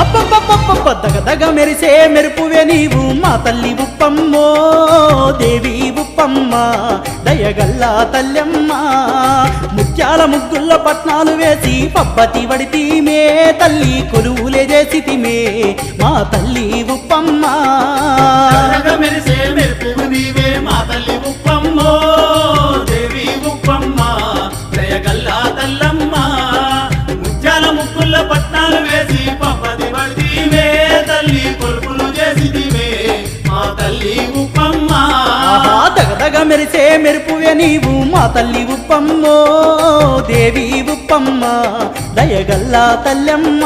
అబ్బబ్బబ్బబ్బ దగదగ మెరిసే మెరుపువే నీవు మా తల్లి ఉప్పమ్మో దేవి ఉప్పమ్మ దయగల్లా తల్లెమ్మ ముత్యాల ముగ్గుల్ల పట్నాలు వేసి పబ్బతి వడితీమే తల్లి కొలువులే చేసితిమే మా తల్లి ఉప్పమ్మ మెరిసే మెరుపు నీవే మా తల్లి ఉప్పమ్మో దేవి ఉప్పమ్మ దయగల్లా తల్లమ్మ ముత్యాల ముగ్గుల్ల పట్నాలు వేసి పబ్బతి వడితీమే తల్లి కొలుపులు చేసితిమే మా తల్లి ఉప్పమ్మ దగదగ మెరిసే మెరుపువే నీవు మా తల్లి ఉప్పమ్మో దేవి ఉప్పమ్మ దయగల్లా తల్లెమ్మ